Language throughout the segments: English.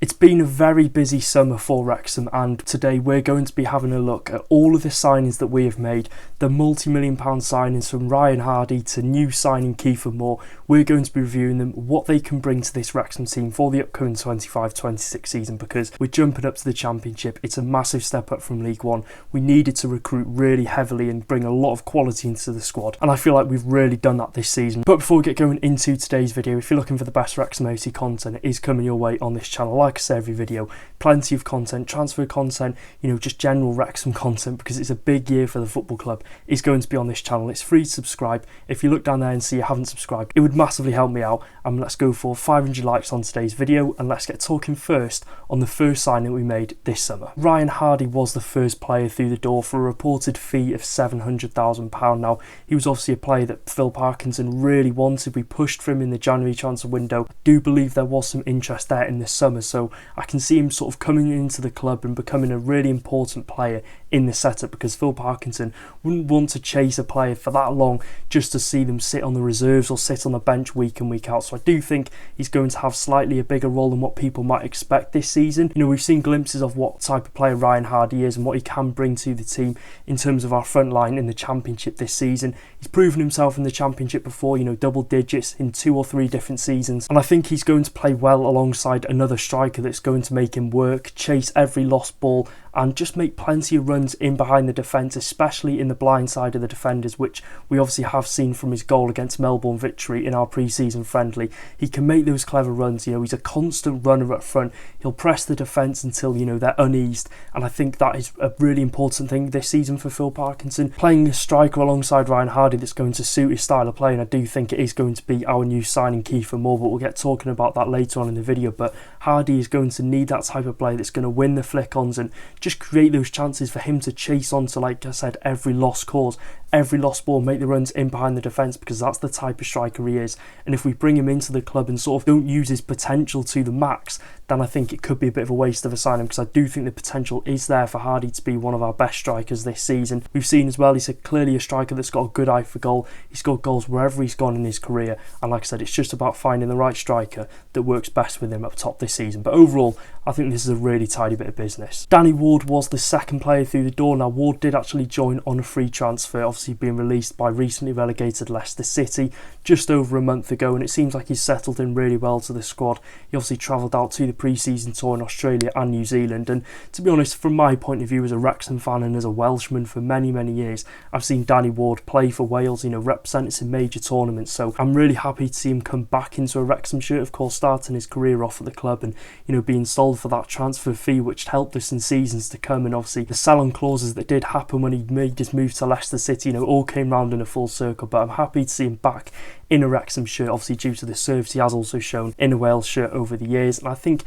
It's been a very busy summer for Wrexham, and today we're going to be having a look at all of the signings that we have made, the multi-million pound signings from Ryan Hardy to new signing Kefir Moore. We're going to be reviewing them, what they can bring to this Wrexham team for the upcoming 25-26 season, because we're jumping up to the Championship. It's a massive step up from League One. We needed to recruit really heavily and bring a lot of quality into the squad, and I feel like we've really done that this season. But before we get going into today's video, if you're looking for the best Wrexham AFC content, it is coming your way on this channel. Like I say every video, plenty of content, transfer content, just general Wrexham content, because it's a big year for the football club, is going to be on this channel. It's free to subscribe. If you look down there and see you haven't subscribed, it would massively help me out. And let's go for 500 likes on today's video, and let's get talking first on the first signing we made this summer. Ryan Hardy was the first player through the door for a reported fee of £700,000. Now, he was obviously a player that Phil Parkinson really wanted. We pushed for him in the January transfer window. I do believe there was some interest there in the summer, so I can see him sort of coming into the club and becoming a really important player in the setup, because Phil Parkinson wouldn't want to chase a player for that long just to see them sit on the reserves or sit on the bench week in, week out. So I do think he's going to have slightly a bigger role than what people might expect this season. We've seen glimpses of what type of player Ryan Hardy is and what he can bring to the team in terms of our front line in the Championship this season. He's proven himself in the Championship before, double digits in 2 or 3 different seasons, and I think he's going to play well alongside another striker that's going to make him work, chase every lost ball, and just make plenty of runs in behind the defence, especially in the blind side of the defenders, which we obviously have seen from his goal against Melbourne Victory in our pre-season friendly. He can make those clever runs. He's a constant runner up front. He'll press the defence until they're uneased, and I think that is a really important thing this season for Phil Parkinson. Playing a striker alongside Ryan Hardy that's going to suit his style of play, and I do think it is going to be our new signing Kefir Moore, but we'll get talking about that later on in the video. But Hardy is going to need that type of player that's going to win the flick-ons and just create those chances for him to chase on to, like I said, every lost cause, every lost ball, make the runs in behind the defence, because that's the type of striker he is. And if we bring him into the club and sort of don't use his potential to the max, then I think it could be a bit of a waste of a signing, because I do think the potential is there for Hardy to be one of our best strikers this season. We've seen as well, he's clearly a striker that's got a good eye for goal. He's scored goals wherever he's gone in his career, and like I said, it's just about finding the right striker that works best with him up top this season. But overall, I think this is a really tidy bit of business. Danny Ward was the second player through the door. Now, Ward did actually join on a free transfer, obviously being released by recently relegated Leicester City just over a month ago, and it seems like he's settled in really well to the squad. He obviously travelled out to the pre-season tour in Australia and New Zealand, and to be honest, from my point of view as a Wrexham fan and as a Welshman for many years, I've seen Danny Ward play for Wales, represent us in major tournaments, so I'm really happy to see him come back into a Wrexham shirt, of course starting his career off at the club and being sold for that transfer fee which helped us in seasons to come, and obviously the sell-on clauses that did happen when he made his move to Leicester City, all came round in a full circle. But I'm happy to see him back in a Wrexham shirt, obviously due to the service he has also shown in a Wales shirt over the years. And I think,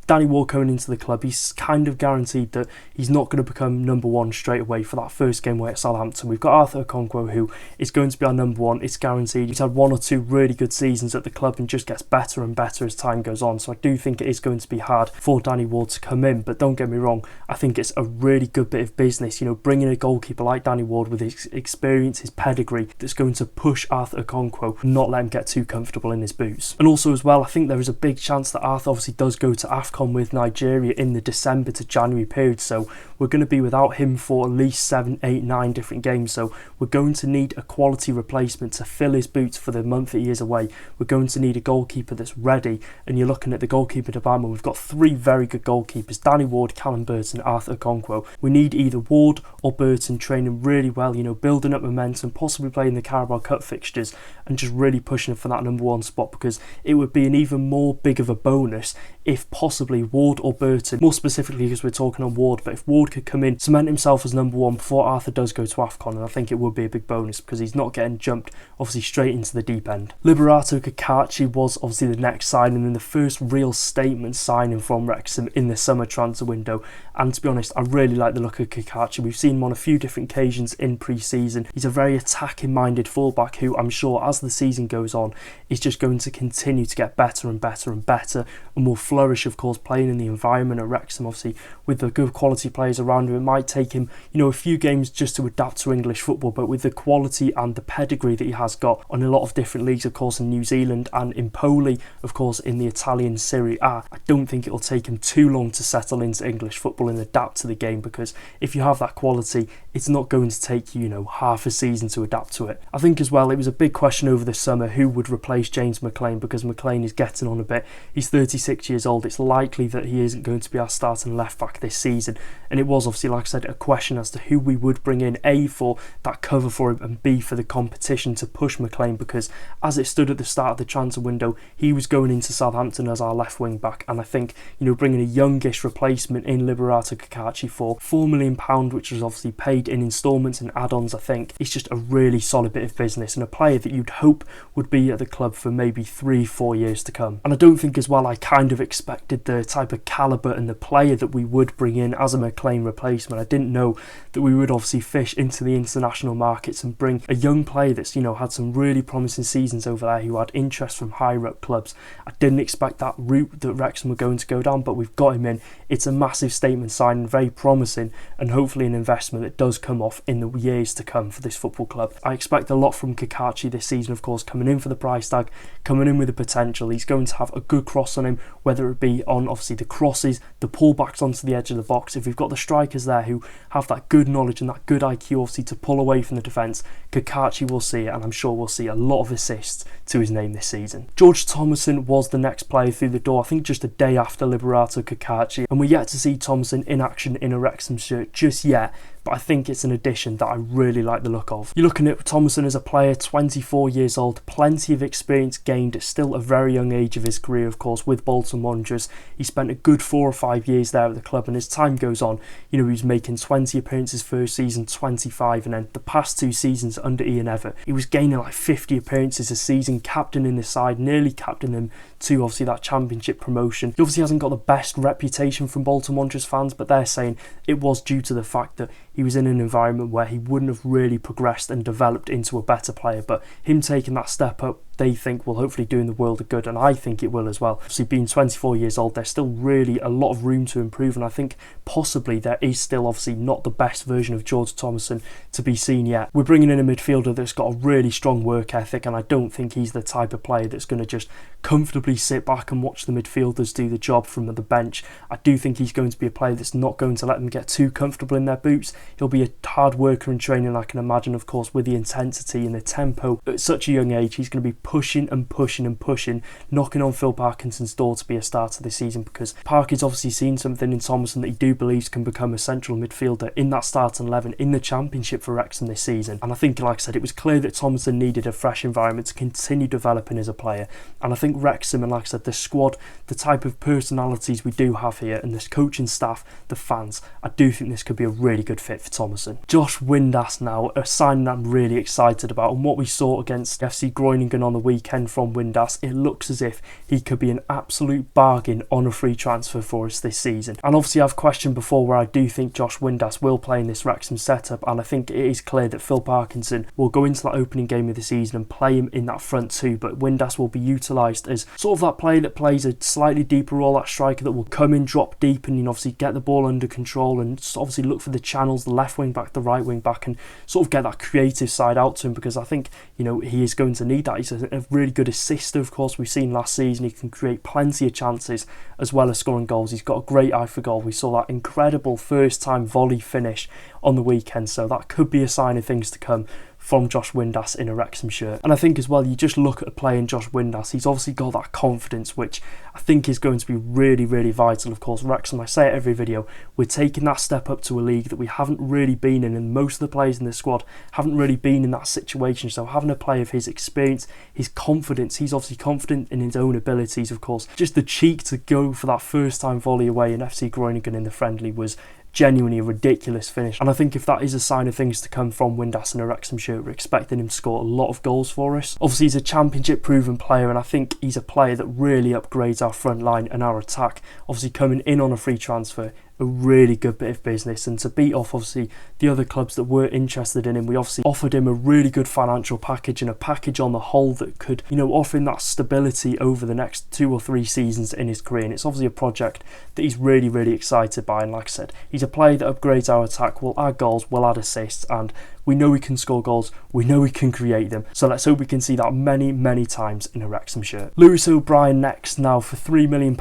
Danny Ward coming into the club, he's kind of guaranteed that he's not going to become number one straight away for that first game away at Southampton. We've got Arthur Okonkwo, who is going to be our number one. It's guaranteed. He's had 1 or 2 really good seasons at the club and just gets better and better as time goes on. So I do think it is going to be hard for Danny Ward to come in. But don't get me wrong, I think it's a really good bit of business, bringing a goalkeeper like Danny Ward with his experience, his pedigree, that's going to push Arthur Okonkwo and not let him get too comfortable in his boots. And also as well, I think there is a big chance that Arthur obviously does go to AFCON with Nigeria in the December to January period, so we're going to be without him for at least 7, 8, 9 different games, so we're going to need a quality replacement to fill his boots for the month that he is away. We're going to need a goalkeeper that's ready, and you're looking at the goalkeeper department. We've got 3 very good goalkeepers: Danny Ward, Callum Burton, Arthur Okonkwo. We need either Ward or Burton training really well, building up momentum, possibly playing the Carabao Cup fixtures and just really pushing for that number one spot, because it would be an even more big of a bonus if possibly Ward or Burton, more specifically because we're talking on Ward, but if Ward could come in, cement himself as number one before Arthur does go to AFCON, and I think it would be a big bonus because he's not getting jumped obviously straight into the deep end. Liberata Kakachi was obviously the next signing and the first real statement signing from Wrexham in the summer transfer window, and to be honest, I really like the look of Kakachi. We've seen him on a few different occasions in pre-season. He's a very attacking minded fullback who I'm sure as the season goes on is just going to continue to get better and better and better, and will flourish of course playing in the environment at Wrexham, obviously with the good quality players around him. It might take him, a few games just to adapt to English football, but with the quality and the pedigree that he has got on a lot of different leagues, of course in New Zealand and in Poli, of course in the Italian Serie A, I don't think it'll take him too long to settle into English football and adapt to the game, because if you have that quality, it's not going to take you, half a season to adapt to it. I think as well, it was a big question over the summer who would replace James McLean, because McLean is getting on a bit. He's 36 years old. It's likely that he isn't going to be our starting left back this season, and it was obviously, like I said, a question as to who we would bring in, A, for that cover for him, and B, for the competition to push McLean, because as it stood at the start of the transfer window, he was going into Southampton as our left wing back, and I think bringing a youngish replacement in Liberata Kakachi for £4 million, which was obviously paid in instalments and add-ons, I think it's just a really solid bit of business, and a player that you'd hope would be at the club for maybe 3-4 years to come. And I don't think as well, I kind of expected the type of calibre and the player that we would bring in as a McLean replacement. I didn't know that we would obviously fish into the international markets and bring a young player that's had some really promising seasons over there, who had interest from higher up clubs. I didn't expect that route that Wrexham were going to go down, but we've got him in. It's a massive statement signing, very promising, and hopefully an investment that does come off in the years to come for this football club. I expect a lot from Kakachi this season, of course, coming in for the price tag, coming in with the potential. He's going to have a good cross on him, whether it be on obviously the crosses, the pullbacks onto the edge of the box. If we've got the strikers there who have that good knowledge and that good IQ obviously to pull away from the defence, Kakachi will see it, and I'm sure we'll see a lot of assists to his name this season. George Thomasson was the next player through the door, I think just a day after Liberata Kakachi, and we're yet to see Thomasson in action in a Wrexham shirt just yet, but I think it's an addition that I really like the look of. You're looking at Thomasson as a player, 24 years old, plenty of experience gained at still a very young age of his career, of course, with Bolton Wanderers. He spent a good 4 or 5 years there at the club, and as time goes on, he was making 20 appearances first season, 25, and then the past 2 seasons under Ian Evatt, he was gaining like 50 appearances a season, captaining the side, nearly captaining them to obviously that championship promotion. He obviously hasn't got the best reputation from Bolton Wanderers fans, but they're saying it was due to the fact that he was in an environment where he wouldn't have really progressed and developed into a better player, but him taking that step up, they think will hopefully do in the world of good, and I think it will as well. Obviously, being 24 years old, there's still really a lot of room to improve, and I think possibly there is still obviously not the best version of George Thomasson to be seen yet. We're bringing in a midfielder that's got a really strong work ethic, and I don't think he's the type of player that's going to just comfortably sit back and watch the midfielders do the job from the bench. I do think he's going to be a player that's not going to let them get too comfortable in their boots. He'll be a hard worker in training, I can imagine, of course, with the intensity and the tempo. At such a young age, he's going to be pushing and pushing and pushing, knocking on Phil Parkinson's door to be a starter this season, because Parky's obviously seen something in Thomasson that he do believes can become a central midfielder in that starting 11 in the Championship for Wrexham this season. And I think, like I said, it was clear that Thomasson needed a fresh environment to continue developing as a player, and I think Wrexham, and like I said, the squad, the type of personalities we do have here, and this coaching staff, the fans, I do think this could be a really good fit for Thomasson. Josh Windas now, a signing I'm really excited about, and what we saw against FC Groningen on the weekend from Windas, it looks as if he could be an absolute bargain on a free transfer for us this season. And obviously I've questioned before where I do think Josh Windas will play in this Wrexham setup, and I think it is clear that Phil Parkinson will go into that opening game of the season and play him in that front two, but Windas will be utilised as sort of that player that plays a slightly deeper role, that striker that will come in, drop deep, and obviously get the ball under control, and obviously look for the channels, the left wing back, the right wing back, and sort of get that creative side out to him, because I think he is going to need that. He's a really good assister, of course. We've seen last season he can create plenty of chances as well as scoring goals. He's got a great eye for goal. We saw that incredible first time volley finish on the weekend, so that could be a sign of things to come from Josh Windas in a Wrexham shirt. And I think as well, you just look at a player in Josh Windas, he's obviously got that confidence, which I think is going to be really, really vital. Of course, Wrexham, I say it every video, we're taking that step up to a league that we haven't really been in, and most of the players in the squad haven't really been in that situation. So having a player of his experience, his confidence, he's obviously confident in his own abilities, of course. Just the cheek to go for that first time volley away in FC Groningen in the friendly was genuinely a ridiculous finish, and I think if that is a sign of things to come from Windas in a Wrexham shirt, we're expecting him to score a lot of goals for us. Obviously he's a championship proven player, and I think he's a player that really upgrades our front line and our attack. Obviously coming in on a free transfer, a really good bit of business, and to beat off obviously the other clubs that were interested in him, we obviously offered him a really good financial package and a package on the whole that could, you know, offer him that stability over the next 2 or 3 seasons in his career. And it's obviously a project that he's really excited by, and like I said, he's a player that upgrades our attack, will add goals, will add assists, and we know he can score goals, we know he can create them, so let's hope we can see that many times in a Wrexham shirt. Lewis O'Brien next. Now for £3 million,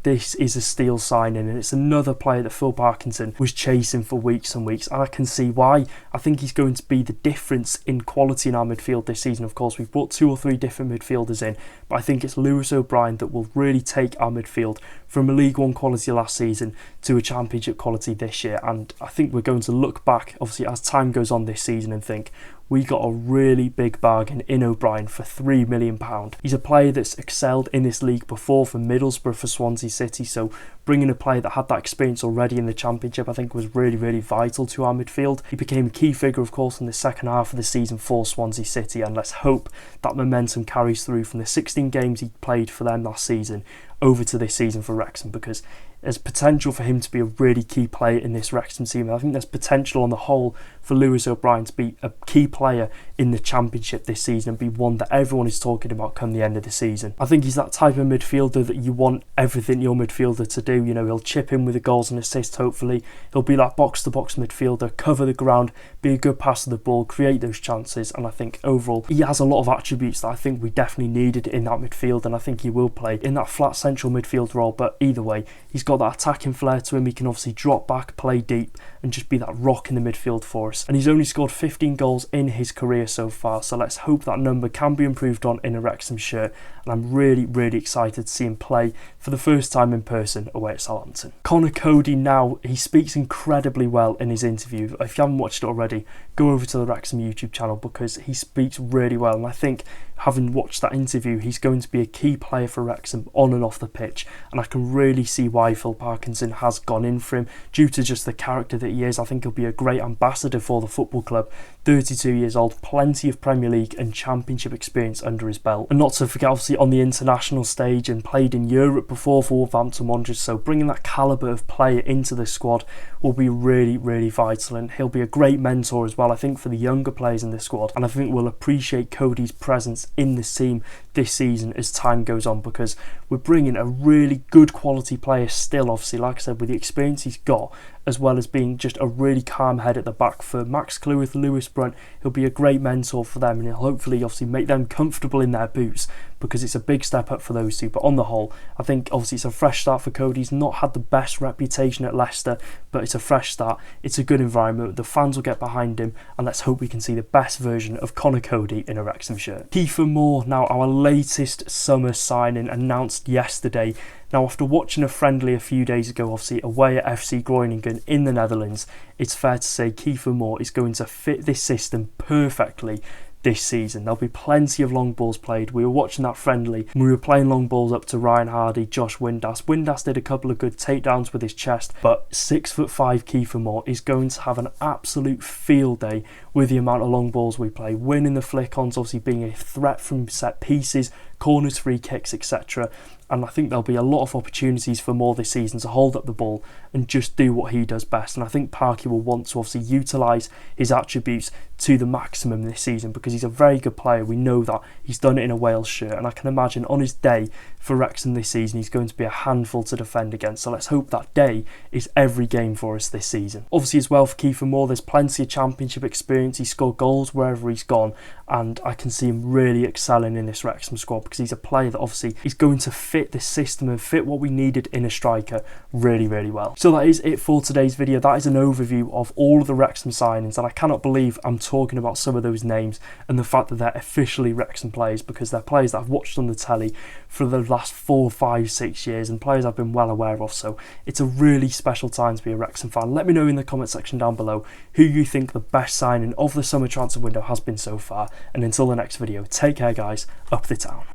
this is a steal signing, and it's another player that Phil Parkinson was chasing for weeks and weeks, and I can see why. I think he's going to be the difference in quality in our midfield this season. Of course, we've brought 2 or 3 different midfielders in, but I think it's Lewis O'Brien that will really take our midfield from a League One quality last season to a Championship quality this year. And I think we're going to look back, obviously, as time goes on this season and think, we got a really big bargain in O'Brien for £3 million. He's a player that's excelled in this league before for Middlesbrough, for Swansea City, so bringing a player that had that experience already in the Championship I think was really vital to our midfield. He became a key figure, of course, in the second half of the season for Swansea City, and let's hope that momentum carries through from the 16 games he played for them last season over to this season for Wrexham, because there's potential for him to be a really key player in this Wrexham team. I think there's potential on the whole for Lewis O'Brien to be a key player in the Championship this season and be one that everyone is talking about come the end of the season. I think he's that type of midfielder that you want everything your midfielder to do. You know, he'll chip in with the goals and assists, hopefully. He'll be that box-to-box midfielder, cover the ground, be a good passer of the ball, create those chances, and I think overall he has a lot of attributes that I think we definitely needed in that midfield, and I think he will play in that flat central midfield role. But either way, he's got that attacking flair to him. He can obviously drop back, play deep, and just be that rock in the midfield for us. And he's only scored 15 goals in his career so far, so let's hope that number can be improved on in a Wrexham shirt. And I'm really excited to see him play for the first time in person away at Southampton. Cody now, he speaks incredibly well in his interview. If you haven't watched it already, go over to the Wrexham YouTube channel because he speaks really well, and I think having watched that interview, he's going to be a key player for Wrexham on and off the pitch, and I can really see why Phil Parkinson has gone in for him due to just the character that he is. I think he'll be a great ambassador for the football club. 32 years old, plenty of Premier League and Championship experience under his belt, and not to forget obviously on the international stage and played in Europe before for Wolverhampton Wanderers, so bringing that calibre of player into the squad will be really vital, and he'll be a great mentor as well, I think, for the younger players in the squad, and I think we'll appreciate Cody's presence in this team this season as time goes on, because we're bringing a really good quality player still, obviously, like I said, with the experience he's got, as well as being just a really calm head at the back for Max Cleworth, Lewis Brunt. He'll be a great mentor for them, and he'll hopefully obviously make them comfortable in their boots, because it's a big step up for those two. But on the whole, I think obviously it's a fresh start for Cody. He's not had the best reputation at Leicester, but it's a fresh start. It's a good environment. The fans will get behind him, and let's hope we can see the best version of Cody in a Wrexham shirt. Kefir Moore, now our latest summer signing, announced yesterday. Now, after watching a friendly a few days ago, obviously away at FC Groningen in the Netherlands, it's fair to say Kefir Moore is going to fit this system perfectly this season. There'll be plenty of long balls played. We were watching that friendly and we were playing long balls up to Ryan Hardy, Josh Windas. Windas did a couple of good takedowns with his chest, but 6'5" Kefir Moore is going to have an absolute field day with the amount of long balls we play, winning the flick-ons, obviously being a threat from set pieces, corners, free kicks, etc. And I think there'll be a lot of opportunities for Moore this season to hold up the ball and just do what he does best. And I think Parky will want to obviously utilise his attributes to the maximum this season, because he's a very good player. We know that. He's done it in a Wales shirt, and I can imagine on his day for Wrexham this season he's going to be a handful to defend against. So let's hope that day is every game for us this season. Obviously as well for Kefir Moore, there's plenty of Championship experience. He scored goals wherever he's gone, and I can see him really excelling in this Wrexham squad, because he's a player that obviously is going to fit this system and fit what we needed in a striker really well. So that is it for today's video. That is an overview of all of the Wrexham signings, and I cannot believe I'm talking about some of those names and the fact that they're officially Wrexham players, because they're players that I've watched on the telly for the last 4, 5, 6 years, and players I've been well aware of. So it's a really special time to be a Wrexham fan. Let me know in the comment section down below who you think the best signing of the summer transfer window has been so far, and until the next video, take care guys, up the town.